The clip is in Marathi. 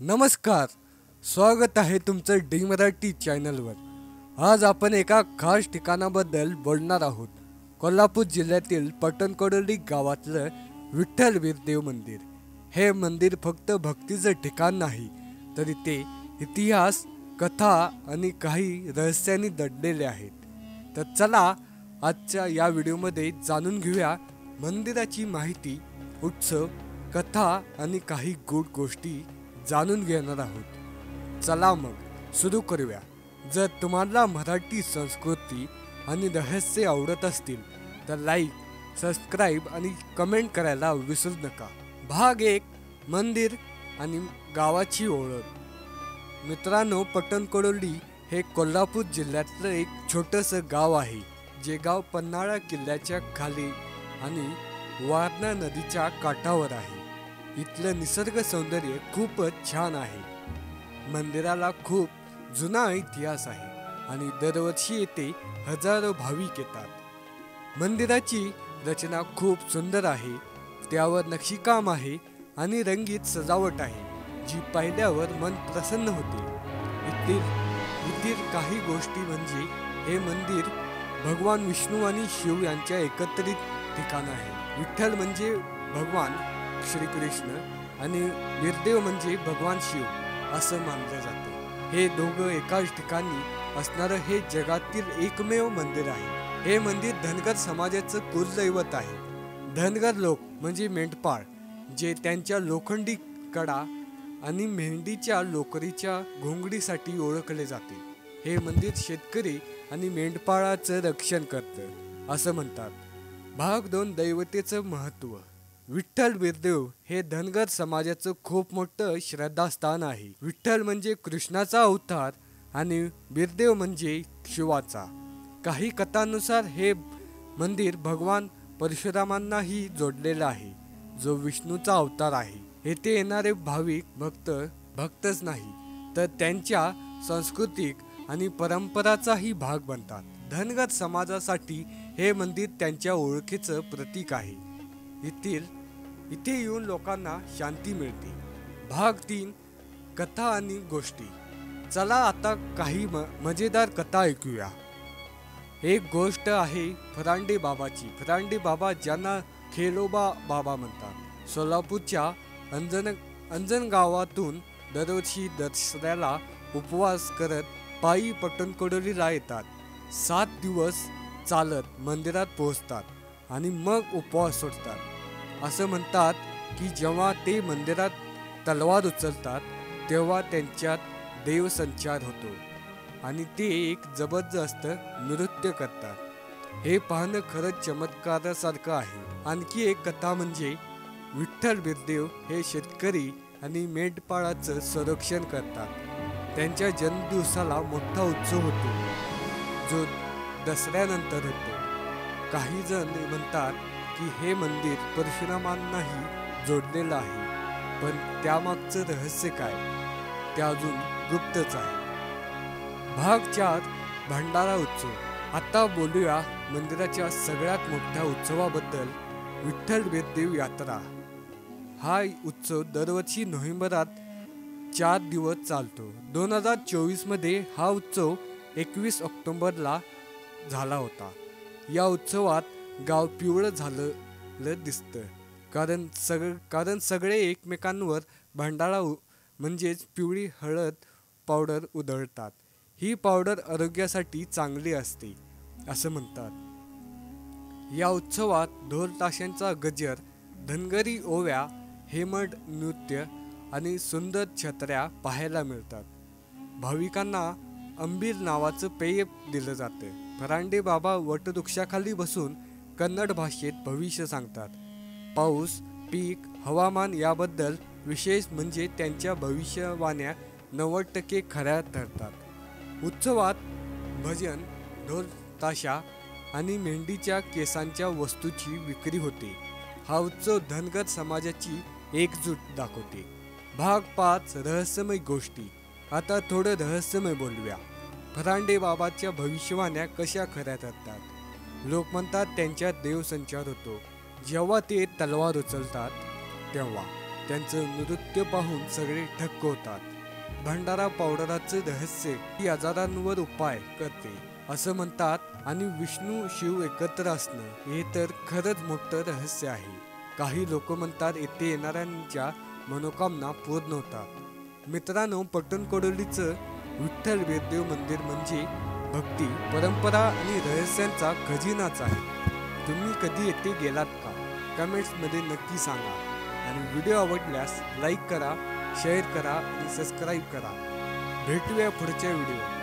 नमस्कार. स्वागत आहे तुमचं डी मराठी चॅनलवर. आज आपण एका खास ठिकाणाबद्दल बोलणार आहोत. कोल्हापूर जिल्ह्यातील पटणकोडोली गावातलं विठ्ठल वीरदेव मंदिर. हे मंदिर फक्त भक्तीचं ठिकाण नाही, तर ते इतिहास, कथा आणि काही रहस्यांनी दडलेले आहेत. तर चला आजच्या या व्हिडिओमध्ये जाणून घेऊया मंदिराची माहिती, उत्सव, कथा आणि काही गूढ गोष्टी जाणून घेणार आहोत. चला मग सुरू करूया. जर तुम्हाला मराठी संस्कृती आणि रहस्य आवडत असतील तर लाईक, सबस्क्राईब आणि कमेंट करायला विसरू नका. भाग 1. मंदिर आणि गावाची ओळख. मित्रांनो, पटणकोडोली हे कोल्हापूर जिल्ह्यातलं एक छोटंसं गाव आहे. जे गाव पन्हाळा किल्ल्याच्या खाली आणि वारणा नदीच्या काठावर आहे. इथलं निसर्ग सौंदर्य खूपच छान आहे. मंदिराला खूप जुना इतिहास आहे आणि दरवर्षी येथे हजारो भाविक येतात. मंदिराची रचना खूप सुंदर आहे. त्यावर नक्षीकाम आहे आणि रंगीत सजावट आहे, जी पाहिल्यावर मन प्रसन्न होते. इथील काही गोष्टी म्हणजे हे मंदिर भगवान विष्णू आणि शिव यांच्या एकत्रित ठिकाण आहे. विठ्ठल म्हणजे भगवान श्रीकृष्ण आणि वीरदेव म्हणजे भगवान शिव असं मानलं जातं. हे दोघं एकाच ठिकाणी असणारं हे जगातील एकमेव मंदिर आहे. हे मंदिर धनगर समाजाचं कुलदैवत आहे. धनगर लोक म्हणजे मेंढपाळ, जे त्यांच्या लोखंडी कडा आणि मेंढीच्या लोकरीच्या घोंगडीसाठी ओळखले जाते. हे मंदिर शेतकरी आणि मेंढपाळाचं रक्षण करतं असं म्हणतात. भाग 2. दैवतेचं महत्त्व. विठ्ठल वीरदेव हे धनगर समाजाचं खूप मोठं श्रद्धास्थान आहे. विठ्ठल म्हणजे कृष्णाचा अवतार आणि वीरदेव म्हणजे शिवाचा. काही कथांनुसार हे मंदिर भगवान परशुरामांनाही जोडलेलं आहे, जो विष्णूचा अवतार आहे. येथे येणारे भाविक भक्तच नाही, तर त्यांच्या सांस्कृतिक आणि परंपराचाही भाग बनतात. धनगर समाजासाठी हे मंदिर त्यांच्या ओळखीचं प्रतीक आहे. इथे येऊन लोकांना शांती मिळते. भाग 3. कथा आणि गोष्टी. चला आता काही मजेदार कथा ऐकूया. एक गोष्ट आहे फरांडे बाबाची. फरांडे बाबा, ज्यांना खेलोबा बाबा म्हणतात, सोलापूरच्या अंजन गावातून दरवर्षी दसऱ्याला उपवास करत पायी पटणकोडोलीला येतात. 7 दिवस चालत मंदिरात पोहोचतात आणि मग उपवास सोडतात. असं म्हणतात की जेव्हा ते मंदिरात तलवार उचलतात तेव्हा त्यांच्यात देवसंचार होतो आणि ते एक जबरदस्त नृत्य करतात. हे पाहणं खरंच चमत्कारासारखं आहे. आणखी एक कथा म्हणजे विठ्ठल वीरदेव हे शेतकरी आणि मेंढपाळाचं संरक्षण करतात. त्यांच्या जन्मदिवसाला मोठा उत्सव होतो, जो दसऱ्यानंतर होतो. काही जण म्हणतात की हे मंदिर परशुरामांनाही जोडलेलं आहे, पण त्यामागचं रहस्य काय ते अजून गुप्तच आहे. भाग 4. भंडारा उत्सव. आता बोलूया मंदिराच्या सगळ्यात मोठ्या उत्सवाबद्दल, विठ्ठल वीरदेव यात्रा. हा उत्सव दरवर्षी नोव्हेंबरात 4 दिवस चालतो. 2024 मध्ये हा उत्सव 21 ऑक्टोबरला झाला होता. या उत्सवात गाव पिवळं झालेलं दिसतं, कारण सगळे एकमेकांवर भंडारा म्हणजेच पिवळी हळद पावडर उधळतात. ही पावडर आरोग्यासाठी चांगली असते असं म्हणतात. या उत्सवात ढोल ताशांचा गजर, धनगरी ओव्या, हेमड नृत्य आणि सुंदर छत्र्या पाहायला मिळतात. भाविकांना अंबीर नावाचं पेय दिलं जातं. फरांडे बाबा वटवृक्षाखाली बसून कन्नड भाषेत भविष्य सांगतात. पाऊस, पीक, हवामान याबद्दल विशेष म्हणजे त्यांच्या भविष्यवाण्या 90% खऱ्या ठरतात. उत्सवात भजन, ढोल ताशा आणि मेंढीच्या केसांच्या वस्तूची विक्री होते. हा उत्सव धनगर समाजाची एकजूट दाखवते. भाग 5. रहस्यमय गोष्टी. आता थोडं रहस्यमय बोलूया. फरांडे बाबाच्या भविष्यवाण्या कशा खऱ्या ठरतात? लोक म्हणतात त्यांच्यात देवसंचार होतो. जेव्हा ते तलवार उचलतात तेव्हा त्यांचं नृत्य पाहून सगळे थक्क होतात. भंडारा पावडराचं रहस्य ही आजारांवर उपाय करते असं म्हणतात आणि विष्णू शिव एकत्र असणं हे तर खरंच मोठं रहस्य आहे. काही लोक म्हणतात येथे येणाऱ्यांच्या मनोकामना पूर्ण होतात. मित्रांनो, पट्टणकडोलीचं विठ्ठल वीरदेव मंदिर म्हणजे भक्ती, परंपरा आणि रहस्यांचा खजिनाच आहे. तुम्ही कधी येथे गेलात का? कमेंट्समध्ये नक्की सांगा. आणि व्हिडिओ आवडल्यास लाईक करा, शेअर करा आणि सबस्क्राईब करा. भेटूया पुढच्या व्हिडिओ.